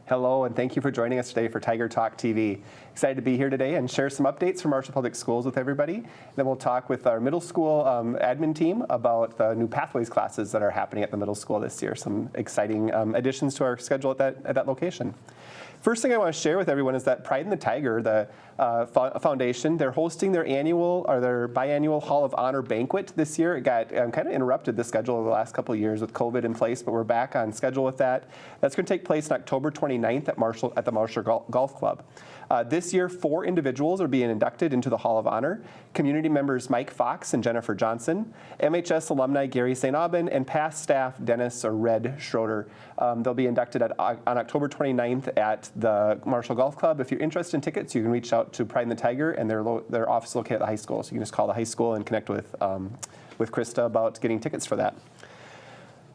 Hello, and thank you for joining us today for Tiger Talk TV. Excited to be here today and share some updates from Marshall Public Schools with everybody. Then we'll talk with our middle school admin team about the new Pathways classes that are happening at the middle school this year. Some exciting additions to our schedule at that location. First thing I want to share with everyone is that Pride in the Tiger, the foundation, they're hosting their biannual Hall of Honor banquet this year. It got kind of interrupted the schedule over the last couple of years with COVID in place, but we're back on schedule with that. That's going to take place on October 29th at the Marshall Golf Club. This year, 4 individuals are being inducted into the Hall of Honor. Community members Mike Fox and Jennifer Johnson, MHS alumni Gary St. Aubin, and past staff Dennis or Red Schroeder. They'll be inducted on October 29th at the Marshall Golf Club. If you're interested in tickets, you can reach out to Pride in the Tiger, and their office is located at the high school. So you can just call the high school and connect with Krista about getting tickets for that.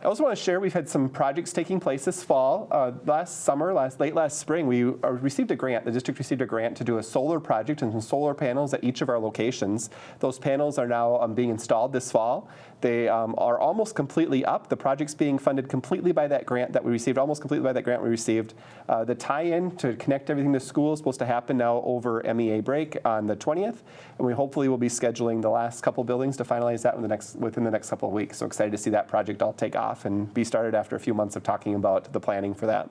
I also want to share we've had some projects taking place this fall. Late last spring, we received a grant. The district received a grant to do a solar project and some solar panels at each of our locations. Those panels are now being installed this fall. They are almost completely up. The project's being funded completely by that grant that we received, The tie-in to connect everything to school is supposed to happen now over MEA break on the 20th, and we hopefully will be scheduling the last couple buildings to finalize that within the next couple of weeks. So excited to see that project all take off and be started after a few months of talking about the planning for that.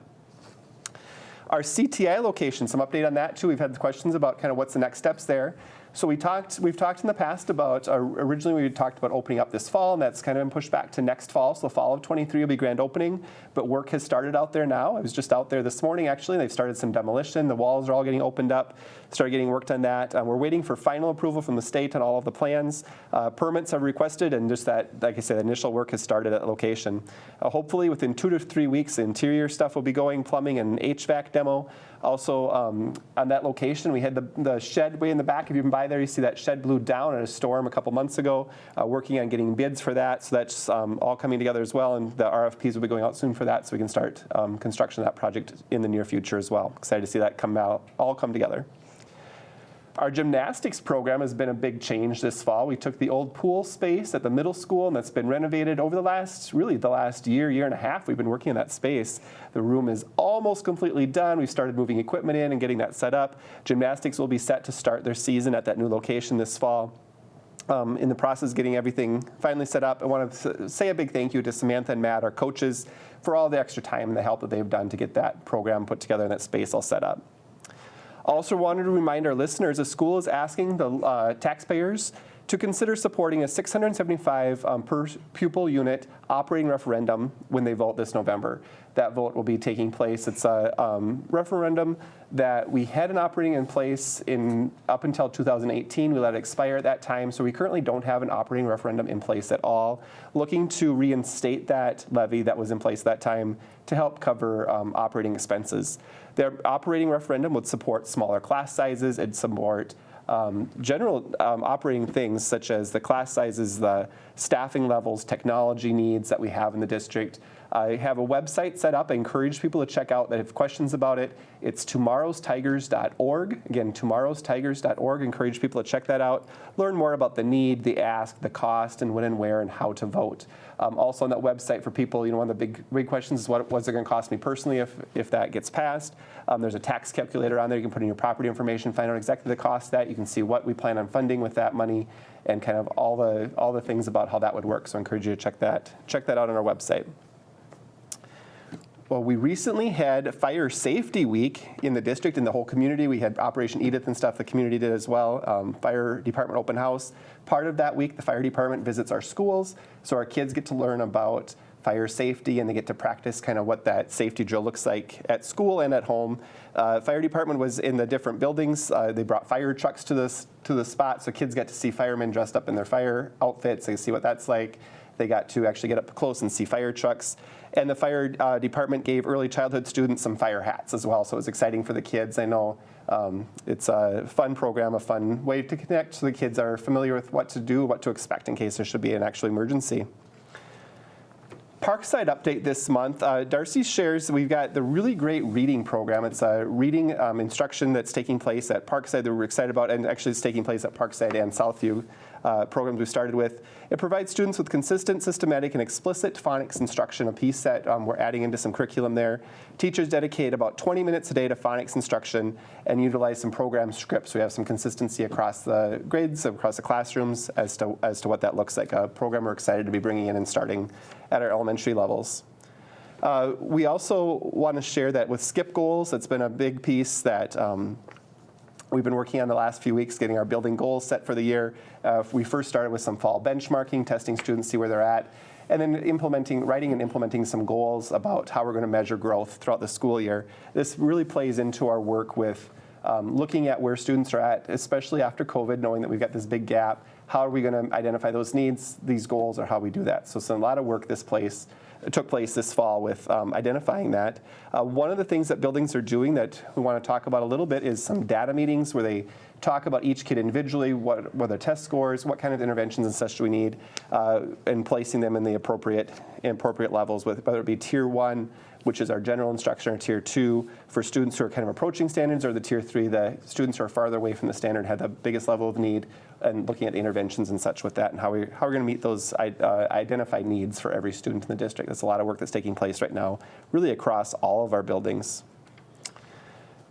Our Cti location, some update on that too. We've had questions about kind of what's the next steps there. So we've talked in the past about, originally we talked about opening up this fall, and that's kind of been pushed back to next fall. So the fall of 23 will be grand opening, but work has started out there now. I was just out there this morning actually, and they've started some demolition. The walls are all getting opened up, started getting worked on that. We're waiting for final approval from the state on all of the plans. Permits are requested, and just that, like I said, initial work has started at the location. Hopefully within 2 to 3 weeks, interior stuff will be going, plumbing and HVAC demo. Also, on that location, we had the shed way in the back. If you've been by there, you see that shed blew down in a storm a couple months ago, working on getting bids for that. So that's all coming together as well, and the RFPs will be going out soon for that, so we can start construction of that project in the near future as well. Excited to see that all come together. Our gymnastics program has been a big change this fall. We took the old pool space at the middle school, and that's been renovated over the last year and a half. We've been working in that space. The room is almost completely done. We've started moving equipment in and getting that set up. Gymnastics will be set to start their season at that new location this fall. In the process of getting everything finally set up, I want to say a big thank you to Samantha and Matt, our coaches, for all the extra time and the help that they've done to get that program put together and that space all set up. Also wanted to remind our listeners, the school is asking the taxpayers to consider supporting a $675 per pupil unit operating referendum when they vote this November. That vote will be taking place. It's a referendum that we had an operating in place up until 2018. We let it expire at that time, so we currently don't have an operating referendum in place at all. Looking to reinstate that levy that was in place at that time to help cover operating expenses. The operating referendum would support smaller class sizes and support general operating things such as the class sizes, the staffing levels, technology needs that we have in the district. I have a website set up. I encourage people to check out that have questions about it. It's tomorrowstigers.org. Again, tomorrowstigers.org. Encourage people to check that out. Learn more about the need, the ask, the cost, and when and where and how to vote. Also on that website for people, one of the big questions is what's it going to cost me personally if that gets passed. There's a tax calculator on there. You can put in your property information, find out exactly the cost of that. You can see what we plan on funding with that money and kind of all the things about how that would work. So I encourage you to check that out on our website. Well, we recently had Fire Safety Week in the district and the whole community. We had Operation Edith and stuff the community did as well. Fire Department open house. Part of that week, the Fire Department visits our schools, so our kids get to learn about fire safety and they get to practice kind of what that safety drill looks like at school and at home. Fire Department was in the different buildings. They brought fire trucks to the spot, so kids got to see firemen dressed up in their fire outfits. They see what that's like. They got to actually get up close and see fire trucks. And the fire department gave early childhood students some fire hats as well, so it was exciting for the kids. I know it's a fun program, a fun way to connect so the kids are familiar with what to do, what to expect in case there should be an actual emergency. Parkside update this month. Darcy shares we've got the really great reading program. It's a reading instruction that's taking place at Parkside that we're excited about, and actually it's taking place at Parkside and Southview programs we started with. It provides students with consistent, systematic, and explicit phonics instruction, a piece that we're adding into some curriculum there. Teachers dedicate about 20 minutes a day to phonics instruction and utilize some program scripts. We have some consistency across the grades, across the classrooms as to what that looks like. A program we're excited to be bringing in and starting at our elementary levels. We also want to share that with SKIP goals, it's been a big piece that we've been working on the last few weeks, getting our building goals set for the year. We first started with some fall benchmarking, testing students, see where they're at, and then writing and implementing some goals about how we're going to measure growth throughout the school year. This really plays into our work with looking at where students are at, especially after COVID, knowing that we've got this big gap. How are we going to identify those needs, these goals, or how we do that? So it's a lot of work took place this fall with identifying that. One of the things that buildings are doing that we want to talk about a little bit is some data meetings where they talk about each kid individually, what are their test scores, what kind of interventions and such do we need, and placing them in the appropriate levels, whether it be Tier 1, which is our general instruction, or Tier 2 for students who are kind of approaching standards, or the Tier 3, the students who are farther away from the standard have the biggest level of need, and looking at interventions and such with that, and how we're going to meet those identified needs for every student in the district. That's a lot of work that's taking place right now, really across all of our buildings.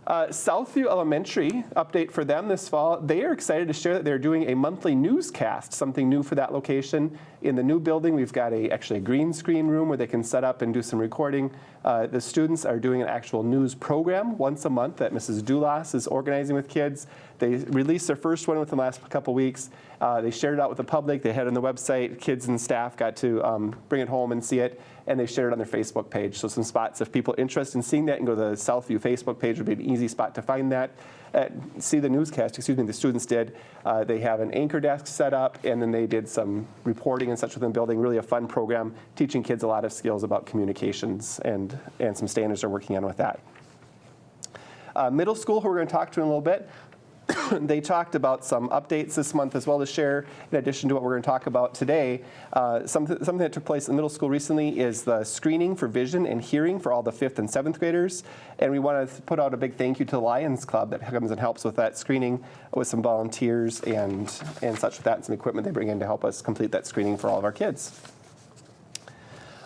Southview Elementary, update for them this fall. They are excited to share that they're doing a monthly newscast, something new for that location. In the new building, we've got actually a green screen room where they can set up and do some recording. The students are doing an actual news program once a month that Mrs. Dulas is organizing with kids. They released their first one within the last couple weeks. They shared it out with the public. They had it on the website. Kids and staff got to bring it home and see it, and they shared it on their Facebook page. So some spots, if people are interested in seeing that, and go to the Southview Facebook page, would be an easy spot to find that. See the newscast, the students did. They have an anchor desk set up, and then they did some reporting and such within the building. Really a fun program, teaching kids a lot of skills about communications, and some standards they're working on with that. Middle school, who we're going to talk to in a little bit, they talked about some updates this month as well to share, in addition to what we're going to talk about today. Something that took place in middle school recently is the screening for vision and hearing for all the 5th and 7th graders. And we want to put out a big thank you to the Lions Club that comes and helps with that screening, with some volunteers and such with that, and some equipment they bring in to help us complete that screening for all of our kids.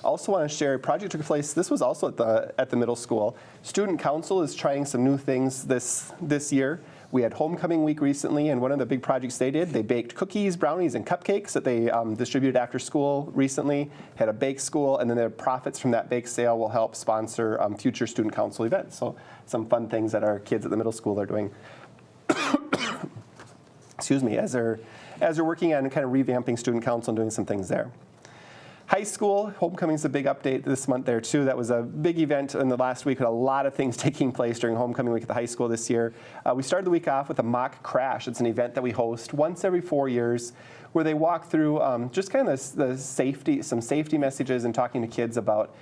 Also want to share a project took place. This was also at the middle school. Student Council is trying some new things this year. We had homecoming week recently, and one of the big projects they did, they baked cookies, brownies, and cupcakes that they distributed after school recently, had a bake school, and then the profits from that bake sale will help sponsor future student council events. So some fun things that our kids at the middle school are doing. Excuse me, as they're working on kind of revamping student council and doing some things there. High school, homecoming's a big update this month there too. That was a big event in the last week with a lot of things taking place during homecoming week at the high school this year. We started the week off with a mock crash. It's an event that we host once every 4 years, where they walk through just kind of some safety messages and talking to kids about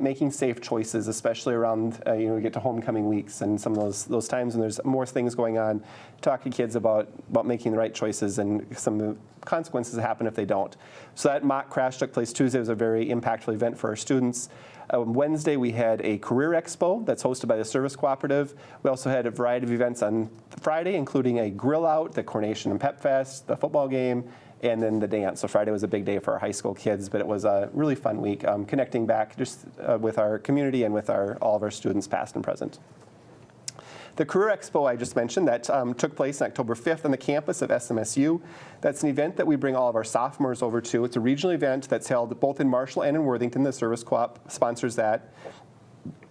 making safe choices, especially around we get to homecoming weeks and some of those times when there's more things going on. Talking to kids about making the right choices and some of the consequences that happen if they don't. So that mock crash took place Tuesday. It was a very impactful event for our students. Wednesday, we had a Career Expo that's hosted by the Service Cooperative. We also had a variety of events on Friday, including a grill out, the Coronation and Pep Fest, the football game, and then the dance. So Friday was a big day for our high school kids, but it was a really fun week, connecting back just with our community and with all of our students, past and present. The Career Expo I just mentioned, that took place on October 5th on the campus of SMSU. That's an event that we bring all of our sophomores over to. It's a regional event that's held both in Marshall and in Worthington. The Service Co-op sponsors that.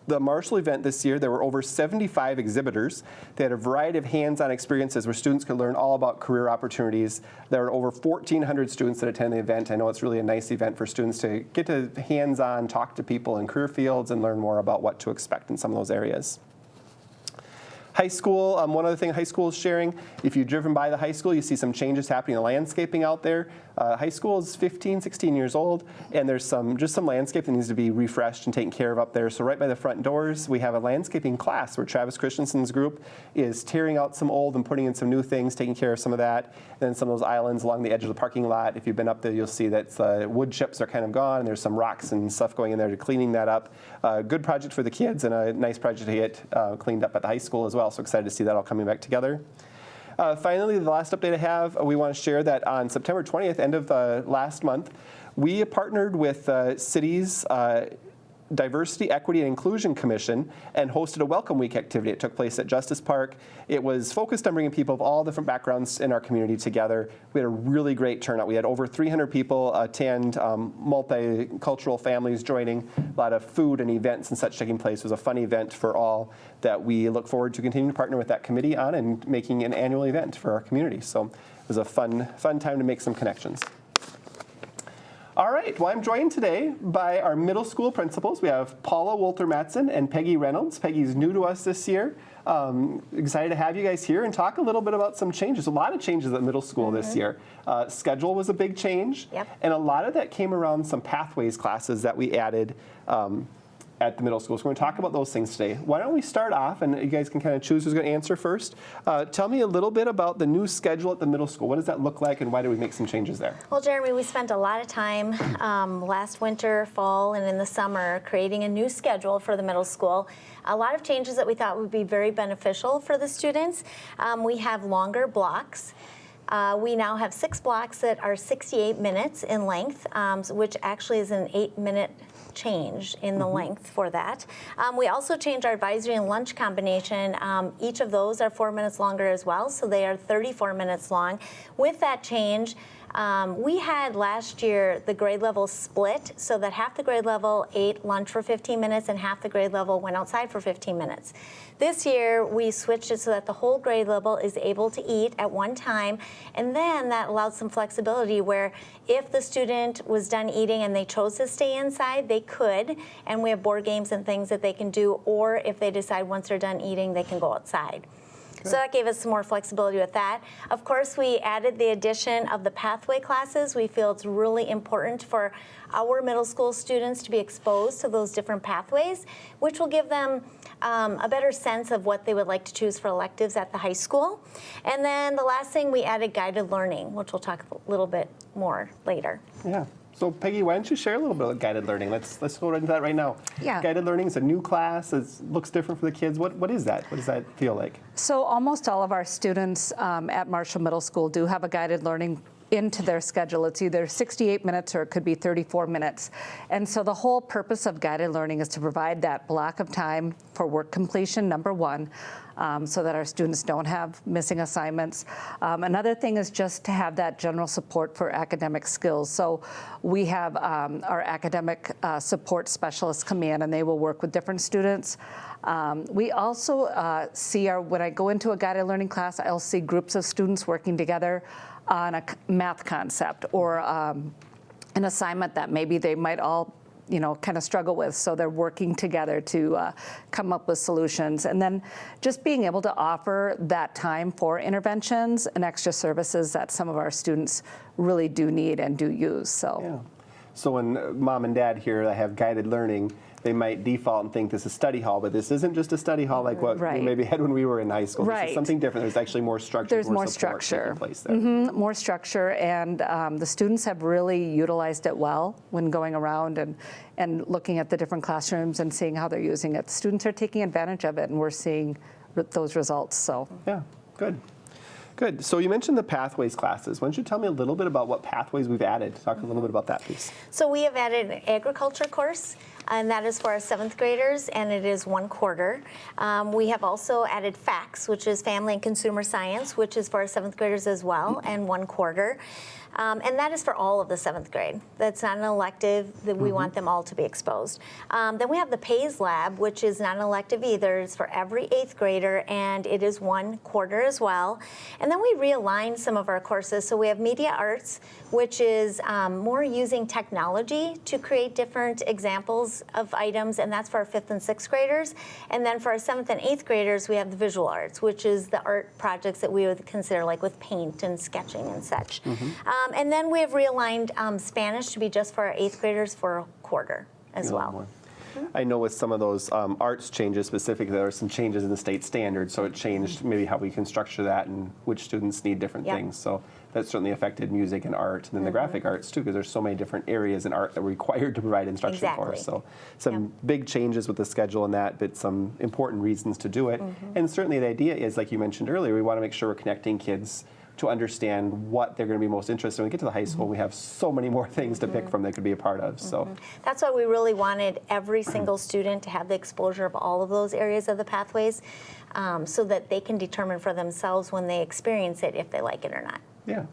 The Marshall event this year, there were over 75 exhibitors. They had a variety of hands-on experiences where students could learn all about career opportunities. There were over 1,400 students that attended the event. I know it's really a nice event for students to get to hands-on, talk to people in career fields, and learn more about what to expect in some of those areas. High school, one other thing high school is sharing, if you've driven by the high school, you see some changes happening in the landscaping out there. High school is 15, 16 years old, and there's just some landscape that needs to be refreshed and taken care of up there. So right by the front doors, we have a landscaping class where Travis Christensen's group is tearing out some old and putting in some new things, taking care of some of that. And then some of those islands along the edge of the parking lot, if you've been up there, you'll see that the wood chips are kind of gone, and there's some rocks and stuff going in there to cleaning that up. Good project for the kids, and a nice project to get cleaned up at the high school as well. So excited to see that all coming back together. Finally, the last update I have, we want to share that on September 20th, end of last month, we partnered with City's Diversity, Equity, and Inclusion Commission and hosted a Welcome Week activity. It took place at Justice Park. It was focused on bringing people of all different backgrounds in our community together. We had a really great turnout. We had over 300 people attend, multicultural families joining, a lot of food and events and such taking place. It was a fun event for all that we look forward to continuing to partner with that committee on and making an annual event for our community. So it was a fun time to make some connections. All right, well, I'm joined today by our middle school principals. We have Paula Wolter-Matson and Peggy Reynolds. Peggy's new to us this year. Excited to have you guys here and talk a little bit about some changes. A lot of changes at middle school this year. Schedule was a big change, and a lot of that came around some pathways classes that we added at the middle school. So we're going to talk about those things today. Why don't we start off, and you guys can kind of choose who's going to answer first. Tell me a little bit about the new schedule at the middle school. What does that look like, and why did we make some changes there? Well, Jeremy, we spent a lot of time last winter, fall, and in the summer creating a new schedule for the middle school. A lot of changes that we thought would be very beneficial for the students. We have longer blocks. We now have 6 blocks that are 68 minutes in length, which actually is an 8-minute change in the length for that. We also changed our advisory and lunch combination. Each of those are 4 minutes longer as well, so they are 34 minutes long. With that change, we had last year the grade level split so that half the grade level ate lunch for 15 minutes and half the grade level went outside for 15 minutes. This year we switched it so that the whole grade level is able to eat at one time, and then that allowed some flexibility where if the student was done eating and they chose to stay inside, they could, and we have board games and things that they can do, or if they decide once they're done eating they can go outside. So that gave us some more flexibility with that. Of course, we added the addition of the pathway classes. We feel it's really important for our middle school students to be exposed to those different pathways, which will give them a better sense of what they would like to choose for electives at the high school. And then the last thing, we added guided learning, which we'll talk a little bit more later. Yeah. So Peggy, why don't you share a little bit about guided learning? Let's go right into that right now. Yeah. Guided learning is a new class. It looks different for the kids. What is that? What does that feel like? So almost all of our students at Marshall Middle School do have a guided learning into their schedule. It's either 68 minutes or it could be 34 minutes. And so the whole purpose of guided learning is to provide that block of time for work completion, number one, so that our students don't have missing assignments. Another thing is just to have that general support for academic skills. So we have our academic support specialists come in and they will work with different students. We also see when I go into a guided learning class, I'll see groups of students working together on a math concept or an assignment that maybe they might all kind of struggle with. So they're working together to come up with solutions. And then just being able to offer that time for interventions and extra services that some of our students really do need and do use. So when mom and dad here that have guided learning, they might default and think this is study hall, but this isn't just a study hall like what we maybe had when we were in high school. This is something different. There's actually more structure. There's more structure. Place there. More structure, and the students have really utilized it well when going around and looking at the different classrooms and seeing how they're using it. Students are taking advantage of it, and we're seeing those results. So yeah, good. Good. So you mentioned the pathways classes. Why don't you tell me a little bit about what pathways we've added? Talk a little bit about that, please. So we have added an agriculture course, and that is for our 7th graders, and it is 1 quarter. We have also added FACS, which is Family and Consumer Science, which is for our 7th graders as well, and 1 quarter. And that is for all of the 7th grade. That's not an elective. That we want them all to be exposed. Then we have the PAYS Lab, which is not an elective either. It's for every 8th grader, and it is 1 quarter as well. And then we realigned some of our courses. So we have Media Arts, which is more using technology to create different examples of items, and that's for our 5th and 6th graders. And then for our 7th and 8th graders, we have the Visual Arts, which is the art projects that we would consider like with paint and sketching and such. And then we have realigned Spanish to be just for our 8th graders for a quarter as well. I know with some of those arts changes specifically, there are some changes in the state standard, so it changed maybe how we can structure that and which students need different things. So that certainly affected music and art, and then the graphic arts too, because there's so many different areas in art that we're required to provide instruction for. So some big changes with the schedule and that, but some important reasons to do it. And certainly the idea is, like you mentioned earlier, we want to make sure we're connecting kids to understand what they're going to be most interested in. When we get to the high school, we have so many more things to pick from they could be a part of. So that's why we really wanted every single student to have the exposure of all of those areas of the pathways, so that they can determine for themselves when they experience it if they like it or not. Yeah.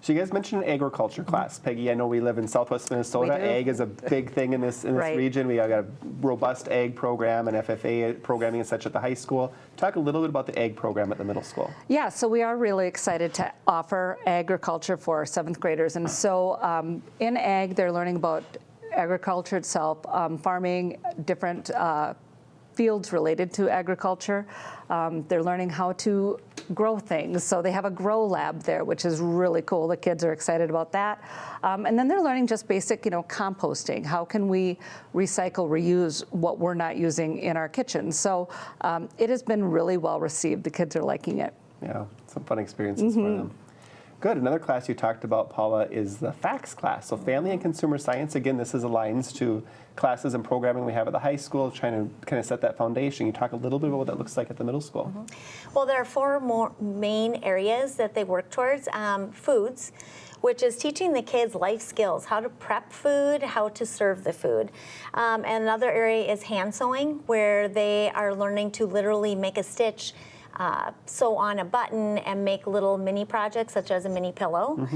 So you guys mentioned an agriculture class. Peggy, I know we live in Southwest Minnesota. Ag is a big thing in this region. We got a robust ag program and FFA programming and such at the high school. Talk a little bit about the ag program at the middle school. Yeah, so we are really excited to offer agriculture for 7th graders. And so in ag, they're learning about agriculture itself, farming, different fields related to agriculture. They're learning how to grow things. So they have a grow lab there, which is really cool. The kids are excited about that. And then they're learning just basic, composting. How can we recycle, reuse what we're not using in our kitchen? So it has been really well received. The kids are liking it. Yeah, some fun experiences for them. Good. Another class you talked about, Paula, is the FACS class. So Family and Consumer Science. Again, this is aligns to classes and programming we have at the high school, trying to kind of set that foundation. You talk a little bit about what that looks like at the middle school. Well, there are 4 more main areas that they work towards. Foods, which is teaching the kids life skills, how to prep food, how to serve the food. And another area is hand sewing, where they are learning to literally make a stitch, sew on a button, and make little mini projects such as a mini pillow.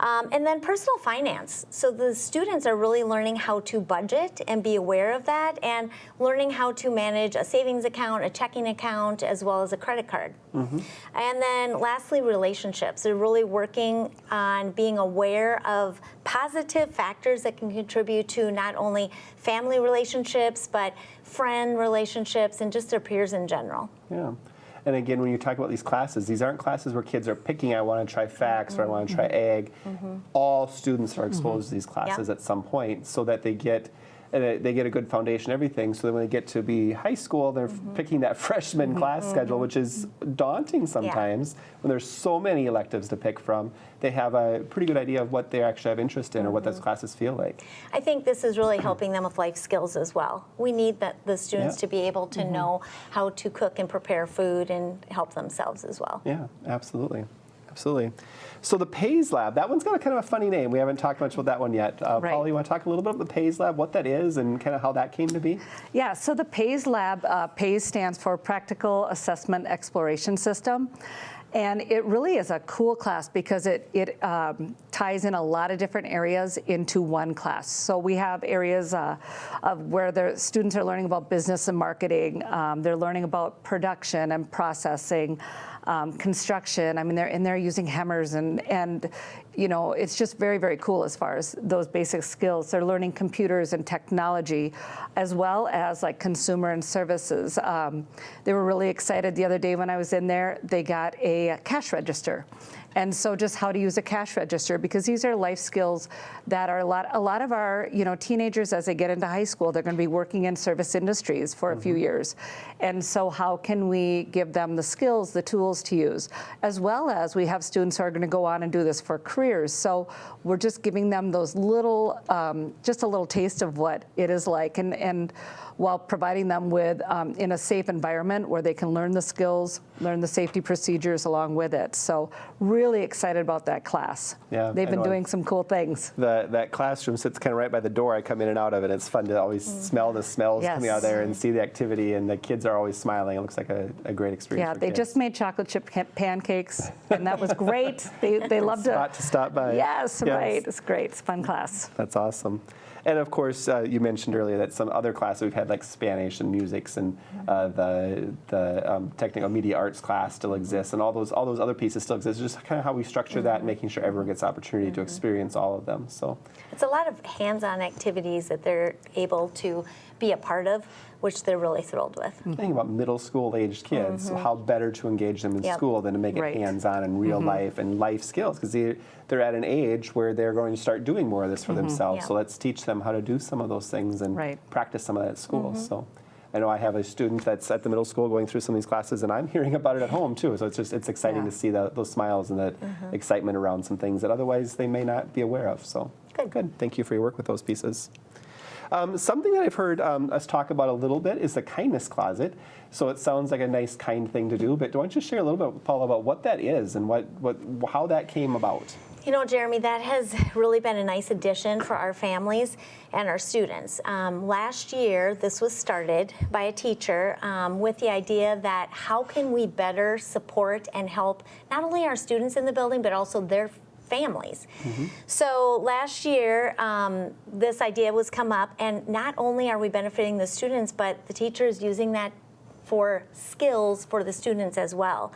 And then personal finance. So the students are really learning how to budget and be aware of that, and learning how to manage a savings account, a checking account, as well as a credit card. And then lastly, relationships. They're really working on being aware of positive factors that can contribute to not only family relationships, but friend relationships and just their peers in general. Yeah. And again, when you talk about these classes, these aren't classes where kids are picking, I want to try FACS or I want to try ag. All students are exposed to these classes at some point, so that they get a good foundation, everything, so that when they get to be high school, they're picking that freshman class schedule, which is daunting sometimes when there's so many electives to pick from. They have a pretty good idea of what they actually have interest in or what those classes feel like. I think this is really helping them with life skills as well. We need the students to be able to know how to cook and prepare food and help themselves as well. Yeah, absolutely. Absolutely. So the PAYS Lab, that one's got a kind of a funny name. We haven't talked much about that one yet. Paula, you want to talk a little bit about the PAYS Lab, what that is, and kind of how that came to be? Yeah, so the PAYS Lab, PAYS stands for Practical Assessment Exploration System. And it really is a cool class because it ties in a lot of different areas into one class. So we have areas of where the students are learning about business and marketing. They're learning about production and processing, construction. I mean, they're using hammers and it's just very, very cool as far as those basic skills. They're learning computers and technology, as well as like consumer and services. They were really excited the other day when I was in there. They got a cash register. And so just how to use a cash register, because these are life skills that are a lot of our teenagers, as they get into high school, they're going to be working in service industries for a few years. And so how can we give them the skills, the tools to use, as well as we have students who are going to go on and do this for careers. So we're just giving them those little, just a little taste of what it is like, and while providing them with in a safe environment where they can learn the skills, learn the safety procedures along with it. So really excited about that class. Yeah, they've been doing some cool things. That classroom sits kind of right by the door I come in and out of, and it's fun to always smell the smells coming out of there and see the activity, and the kids are always smiling. It looks like a great experience. Yeah, for they kids. just made chocolate chip pancakes, and that was great. They loved it. Spot to stop by. Yes, right. It's great. It's a fun class. That's awesome. And of course, you mentioned earlier that some other classes we've had, like Spanish and musics, and the technical media arts class still exists, and all those other pieces still exist. It's just kind of how we structure that, and making sure everyone gets opportunity to experience all of them. So it's a lot of hands-on activities that they're able to be a part of, which they're really thrilled with. Think about middle school-aged kids. So how better to engage them in school than to make it hands-on and real life and life skills, because they're at an age where they're going to start doing more of this for themselves. So let's teach them how to do some of those things and practice some of that at school. So I know I have a student that's at the middle school going through some of these classes, and I'm hearing about it at home too. So it's exciting to see those smiles and that excitement around some things that otherwise they may not be aware of. So good. Thank you for your work with those pieces. Something that I've heard us talk about a little bit is the kindness closet. So it sounds like a nice, kind thing to do, but why don't you share a little bit, Paula, about what that is and how that came about? You know, Jeremy, that has really been a nice addition for our families and our students. Last year, this was started by a teacher with the idea that how can we better support and help not only our students in the building, but also their families. So last year, this idea was come up, and not only are we benefiting the students, but the teacher is using that for skills for the students as well.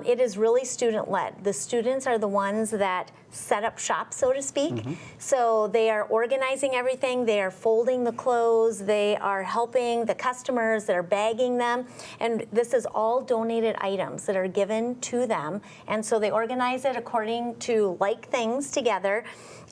It is really student-led. The students are the ones that set up shop, so to speak. So they are organizing everything, they are folding the clothes, they are helping the customers, they're bagging them, and this is all donated items that are given to them. And so they organize it according to like things together,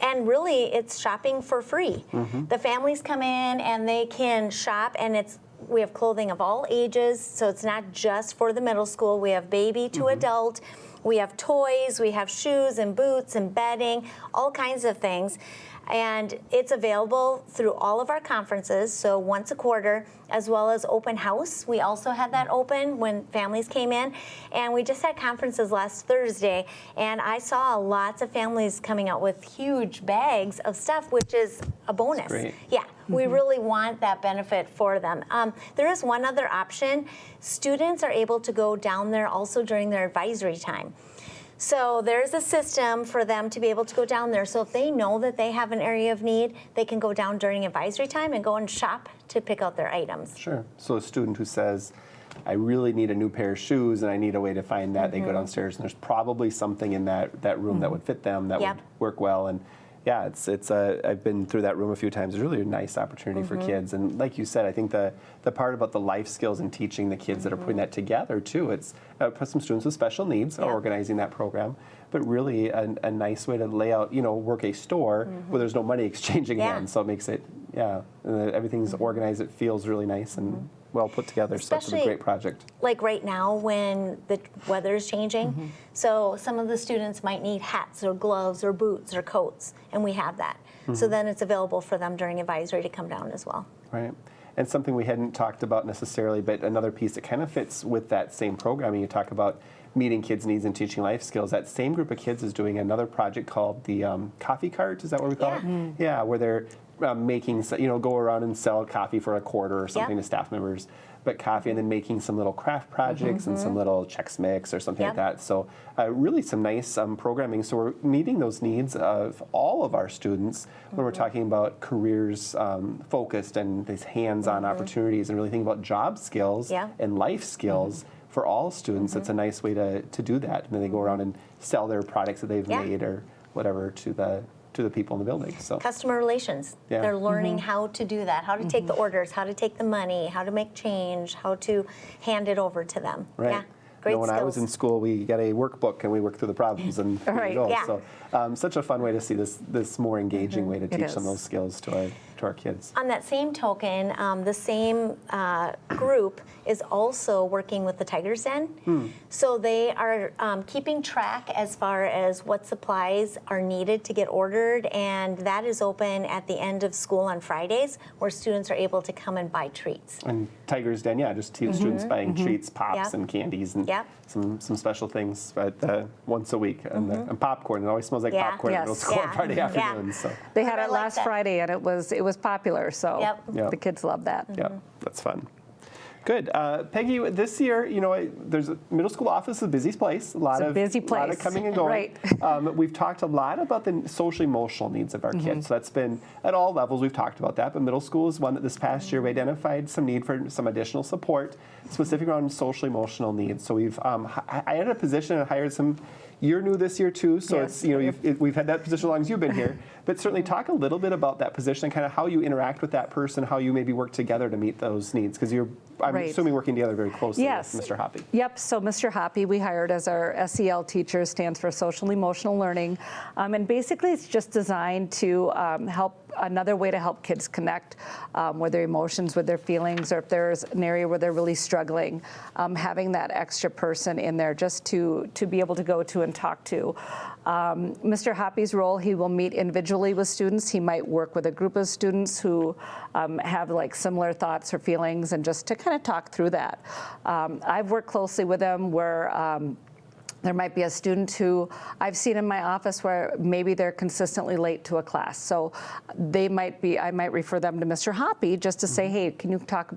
and really it's shopping for free. The families come in and they can shop, and we have clothing of all ages, so it's not just for the middle school. We have baby to adult. We have toys, we have shoes and boots and bedding, all kinds of things. And it's available through all of our conferences, so once a quarter, as well as open house. We also had that open when families came in. And we just had conferences last Thursday, and I saw lots of families coming out with huge bags of stuff, which is a bonus. Great. Yeah, we really want that benefit for them. There is one other option. Students are able to go down there also during their advisory time. So there's a system for them to be able to go down there. So if they know that they have an area of need, they can go down during advisory time and go and shop to pick out their items. Sure. So a student who says, I really need a new pair of shoes and I need a way to find that, they go downstairs and there's probably something in that room that would fit them, that would work well. And yeah, I've been through that room a few times. It's really a nice opportunity for kids. And like you said, I think the part about the life skills and teaching the kids that are putting that together too, it's some students with special needs are organizing that program, but really a nice way to lay out, work a store where there's no money exchanging hands. So it makes it, everything's organized. It feels really nice and well put together. Especially, so it's a great project. Like right now when the weather is changing, so some of the students might need hats or gloves or boots or coats, and we have that. So then it's available for them during advisory to come down as well. Right. And something we hadn't talked about necessarily, but another piece that kind of fits with that same programming, you talk about meeting kids' needs and teaching life skills. That same group of kids is doing another project called the coffee cart. Is that what we call it? Yeah, where they're making, go around and sell coffee for a quarter or something to staff members, but coffee, and then making some little craft projects and some little Chex Mix or something like that. So really some nice programming. So we're meeting those needs of all of our students when we're talking about careers focused and these hands-on opportunities, and really thinking about job skills and life skills for all students. It's a nice way to do that. And then they go around and sell their products that they've made or whatever to the people in the building. So customer relations. They're learning how to do that, how to take the orders, how to take the money, how to make change, how to hand it over to them. Right. Yeah. Great when skills. I was in school, we got a workbook and we worked through the problems and there you go. So such a fun way to see this more engaging way to teach some of those skills to our kids. On that same token, the same group is also working with the Tiger's Den. So they are keeping track as far as what supplies are needed to get ordered, and that is open at the end of school on Fridays, where students are able to come and buy treats. And Tiger's Den, just students buying treats, pops, and candies, and some special things once a week. And popcorn. It always smells like popcorn in middle school on Friday afternoons. So. They had it last Friday, and it was popular, so the kids love that. That's fun. Good. Peggy, this year, there's a middle school office is the busiest place. A lot of coming and going. Right. We've talked a lot about the social emotional needs of our kids. So that's been at all levels. We've talked about that. But middle school is one that this past year we identified some need for some additional support, specific around social emotional needs. So we've I had a position and hired some. You're new this year too, so it's we've had that position as long as you've been here. But certainly talk a little bit about that position and kind of how you interact with that person, how you maybe work together to meet those needs, because I'm assuming working together very closely with Mr. Hoppy. Yep. So Mr. Hoppy we hired as our SEL teacher, stands for Social Emotional Learning, and basically it's just designed to help another way to help kids connect with their emotions, with their feelings, or if there's an area where they're really struggling, having that extra person in there just to be able to go to and talk to. Mr. Hoppy's role, he will meet individually with students. He might work with a group of students who have like similar thoughts or feelings, and just to kind of talk through that. I've worked closely with him where there might be a student who I've seen in my office where maybe they're consistently late to a class. So I might refer them to Mr. Hoppy just to say, hey, can you talk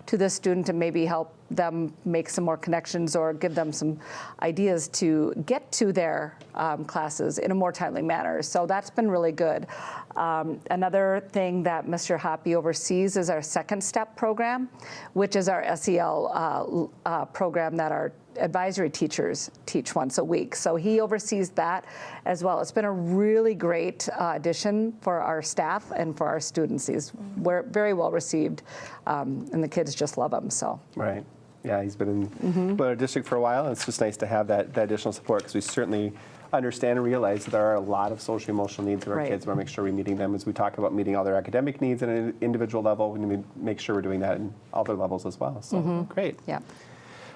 to this student and maybe help them make some more connections or give them some ideas to get to their classes in a more timely manner. So that's been really good. Another thing that Mr. Hoppy oversees is our Second Step program, which is our SEL program that our advisory teachers teach once a week. So he oversees that as well. It's been a really great addition for our staff and for our students. He's very well received, and the kids just love him. So. Right. Yeah, he's been in our district for a while, and it's just nice to have that additional support, because we certainly understand and realize that there are a lot of social emotional needs of our kids. We want to make sure we're meeting them. As we talk about meeting all their academic needs at an individual level, we need to make sure we're doing that in all their levels as well. So great. Yeah.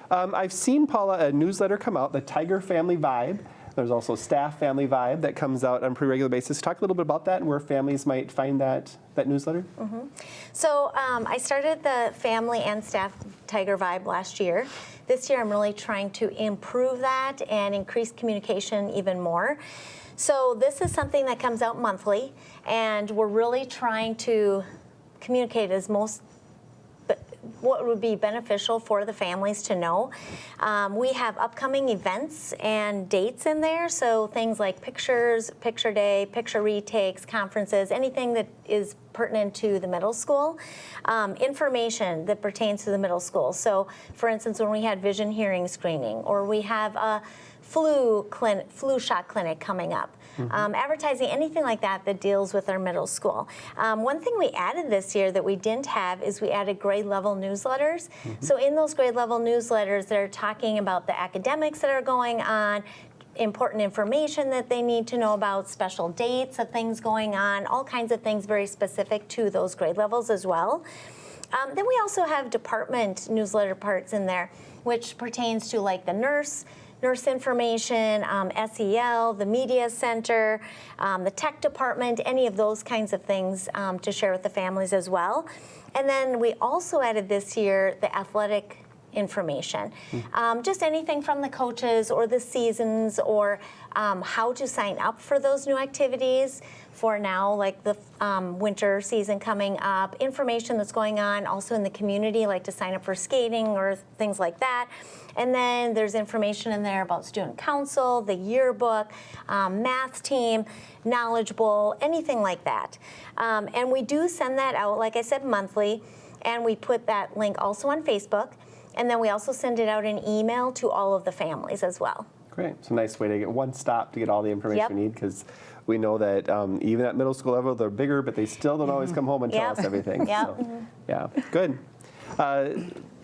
I've seen, Paula, a newsletter come out, the Tiger Family Vibe. There's also Staff Family Vibe that comes out on a pretty regular basis. Talk a little bit about that and where families might find that newsletter. So I started the Family and Staff Tiger Vibe last year. This year I'm really trying to improve that and increase communication even more. So this is something that comes out monthly, and we're really trying to communicate what would be beneficial for the families to know. We have upcoming events and dates in there, so things like pictures, picture day, picture retakes, conferences, anything that is pertinent to the middle school, information that pertains to the middle school. So for instance, when we had vision hearing screening, or we have a flu shot clinic coming up. Advertising, anything like that deals with our middle school. One thing we added this year that we didn't have is we added grade level newsletters. So in those grade level newsletters, they're talking about the academics that are going on, important information that they need to know about, special dates of things going on, all kinds of things very specific to those grade levels as well. Then we also have department newsletter parts in there, which pertains to like the nurse information, SEL, the media center, the tech department, any of those kinds of things to share with the families as well. And then we also added this year the athletic information. Just anything from the coaches or the seasons, or how to sign up for those new activities for now, like the winter season coming up, information that's going on also in the community, like to sign up for skating or things like that. And then there's information in there about student council, the yearbook, math team, Knowledge Bowl, anything like that. And we do send that out, like I said, monthly, and we put that link also on Facebook. And then we also send it out in email to all of the families as well. Great. It's a nice way to get one stop to get all the information we need, because we know that even at middle school level, they're bigger, but they still don't always come home and tell us everything. So, yeah, good.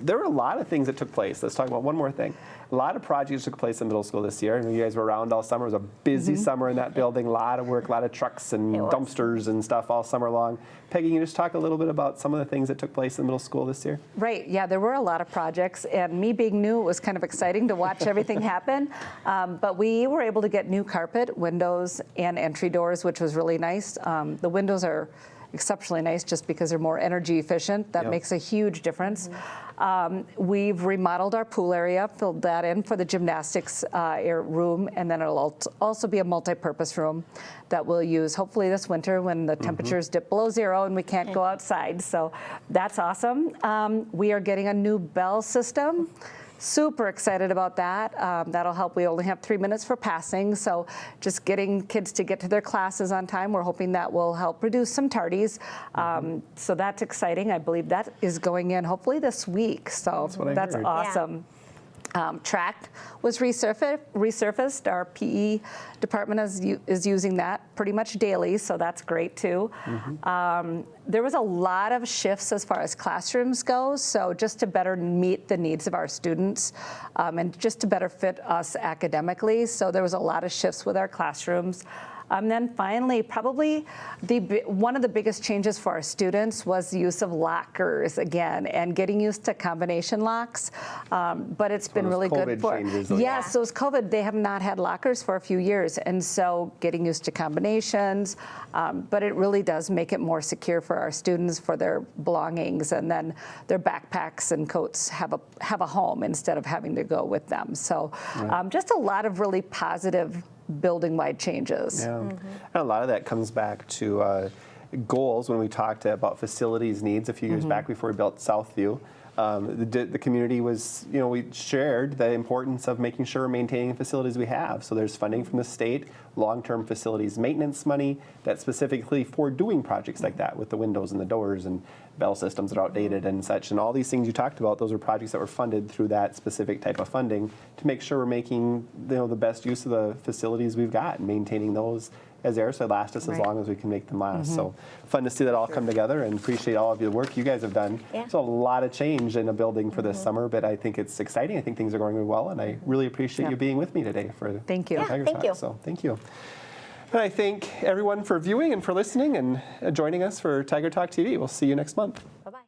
There were a lot of things that took place. Let's talk about one more thing. A lot of projects took place in middle school this year. I know you guys were around all summer. It was a busy summer in that building. A lot of work, a lot of trucks and dumpsters and stuff all summer long. Peggy, can you just talk a little bit about some of the things that took place in middle school this year? Right, yeah, there were a lot of projects, and me being new, it was kind of exciting to watch everything happen. But we were able to get new carpet, windows, and entry doors, which was really nice. The windows are exceptionally nice just because they're more energy efficient. That makes a huge difference. We've remodeled our pool area, filled that in for the gymnastics room, and then it'll also be a multi-purpose room that we'll use hopefully this winter when the temperatures dip below zero and we can't go outside. So that's awesome. We are getting a new bell system. Super excited about that. That'll help. We only have 3 minutes for passing, so just getting kids to get to their classes on time. We're hoping that will help reduce some tardies. So that's exciting. I believe that is going in hopefully this week. So that's awesome. Yeah. Track was resurfaced. Our PE department is using that pretty much daily, so that's great too. There was a lot of shifts as far as classrooms go, so just to better meet the needs of our students and just to better fit us academically. So there was a lot of shifts with our classrooms. Then finally, probably one of the biggest changes for our students was the use of lockers again and getting used to combination locks. But it's been really COVID good for changes, yes. Those COVID, they have not had lockers for a few years, and so getting used to combinations. But it really does make it more secure for our students for their belongings, and then their backpacks and coats have a home instead of having to go with them. So just a lot of really positive building-wide changes. Yeah. And a lot of that comes back to goals when we talked about facilities needs a few years back before we built Southview. The community was, we shared the importance of making sure we're maintaining the facilities we have. So there's funding from the state, long-term facilities maintenance money that's specifically for doing projects like that with the windows and the doors and bell systems that are outdated and such. And all these things you talked about, those are projects that were funded through that specific type of funding to make sure we're making the best use of the facilities we've got and maintaining those, as Eric said, last us as long as we can make them last. So fun to see that all come together, and appreciate all of the work you guys have done. Yeah. There's a lot of change in a building for this summer, but I think it's exciting. I think things are going really well, and I really appreciate you being with me today for Thank you. Tiger thank Talk. you. So thank you. And I thank everyone for viewing and for listening and joining us for Tiger Talk TV. We'll see you next month. Bye-bye.